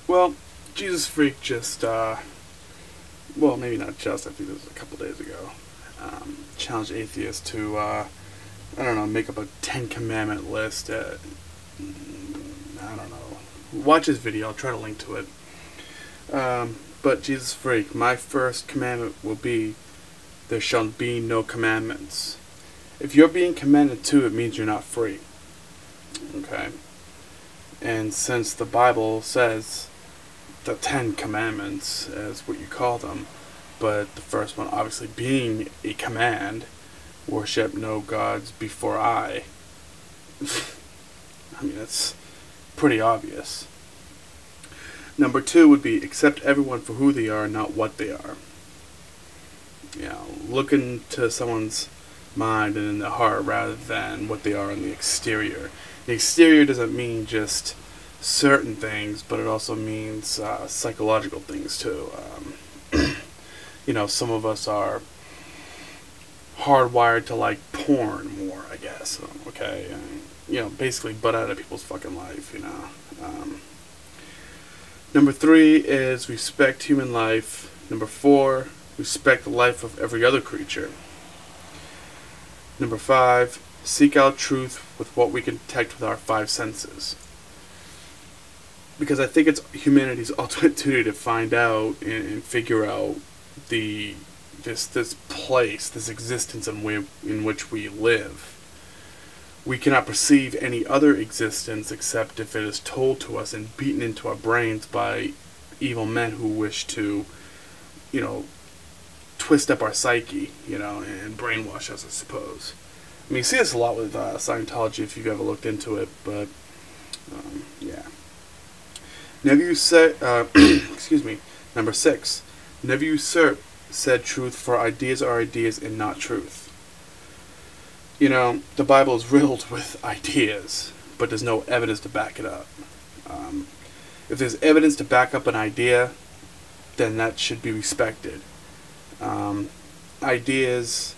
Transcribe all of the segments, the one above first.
Well, Jesus Freak just, well, maybe not just, I think it was a couple days ago, challenged atheists to, I don't know, make up a Ten Commandment list. I don't know. Watch his video, I'll try to link to it. But Jesus Freak, my first commandment will be, there shall be no commandments. If you're being commanded to, it means you're not free. Okay? And since the Bible says the Ten Commandments, as what you call them, but the first one obviously being a command, worship no gods before I. I mean, it's pretty obvious. Number 2 would be accept everyone for who they are, not what they are. You know, look into someone's mind and in the heart rather than what they are on the exterior. The exterior doesn't mean just certain things, but it also means psychological things too. You know, some of us are hardwired to like porn more, I guess. Okay, and, you know, basically butt out of people's fucking life. You know. Number 3 is respect human life. Number 4, respect the life of every other creature. Number 5, seek out truth with what we can detect with our 5 senses. Because I think it's humanity's ultimate duty to find out and figure out this place, this existence in which we live. We cannot perceive any other existence except if it is told to us and beaten into our brains by evil men who wish to, you know, twist up our psyche, you know, and brainwash us, I suppose. I mean, you see this a lot with Scientology if you've ever looked into it, but, yeah. Never usurp, excuse me, number 6, never usurp said truth, for ideas are ideas and not truth. You know, the Bible is riddled with ideas, but there's no evidence to back it up. If there's evidence to back up an idea, then that should be respected. Ideas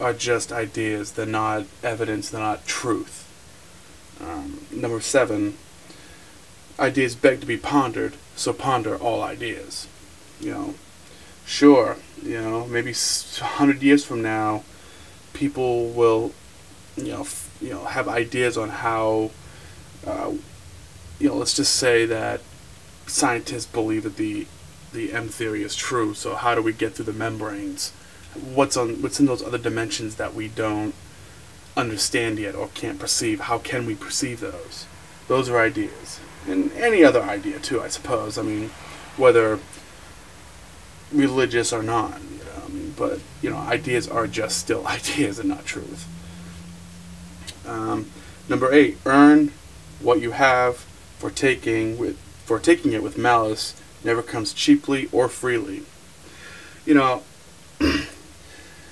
are just ideas. They're not evidence. They're not truth. Number 7, ideas beg to be pondered, so ponder all ideas. You know, sure, you know, maybe 100 years from now, people will, you know, have ideas on how, you know, let's just say that scientists believe that the M theory is true. So how do we get through the membranes? What's in those other dimensions that we don't understand yet or can't perceive? How can we perceive those? Those are ideas, and any other idea too, I suppose. I mean, whether religious or not, you know. I mean, but you know, ideas are just still ideas and not truth. Number 8, earn what you have, for taking it with malice never comes cheaply or freely. You know,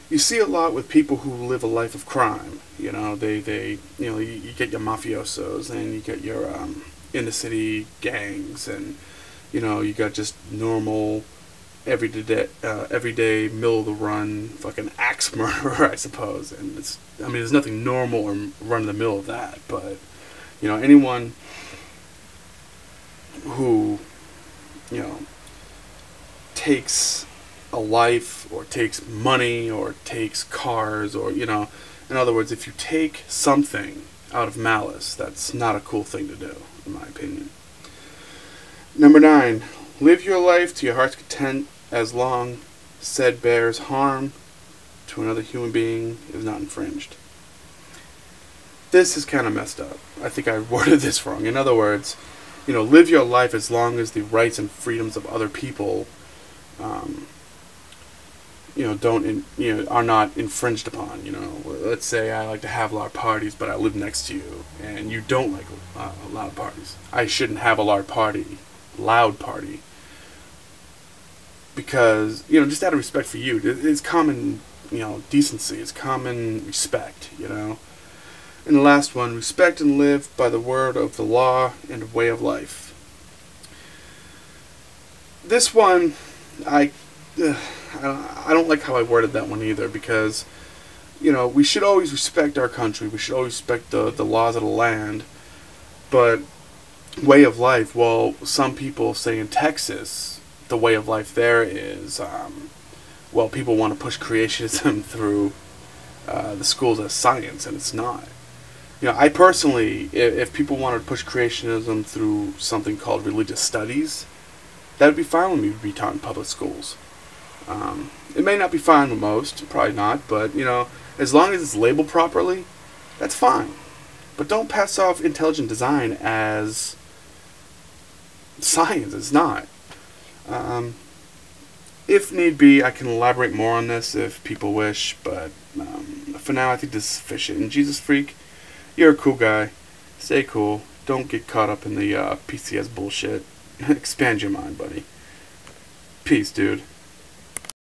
you see a lot with people who live a life of crime. You know, they you know, you get your mafiosos and you get your inner city gangs, and you know, you got just normal everyday middle of the run fucking axe murderer, I suppose. And it's, I mean, there's nothing normal or run of the mill of that, but you know, anyone who, you know, takes a life or takes money or takes cars, or, you know, in other words, if you take something out of malice, that's not a cool thing to do, in my opinion. Number 9, live your life to your heart's content as long said bears harm to another human being is not infringed. This is kind of messed up. I think I worded this wrong. In other words, you know, live your life as long as the rights and freedoms of other people, you know, are not infringed upon. You know, let's say I like to have a lot of parties, but I live next to you, and you don't like a lot of parties. I shouldn't have a loud party, because, you know, just out of respect for you. It's common, you know, decency. It's common respect. You know. And the last one, respect and live by the word of the law and way of life. This one, I don't like how I worded that one either, because, you know, we should always respect our country. We should always respect the laws of the land. But way of life, well, some people say in Texas, the way of life there is, well, people want to push creationism through the schools as science, and it's not. I personally, if people wanted to push creationism through something called religious studies, that would be fine with me to be taught in public schools. It may not be fine with most, probably not, but, as long as it's labeled properly, that's fine. But don't pass off intelligent design as science. It's not. If need be, I can elaborate more on this if people wish, but for now I think this is sufficient. And Jesus Freak, you're a cool guy. Stay cool. Don't get caught up in the PCS bullshit. Expand your mind, buddy. Peace, dude.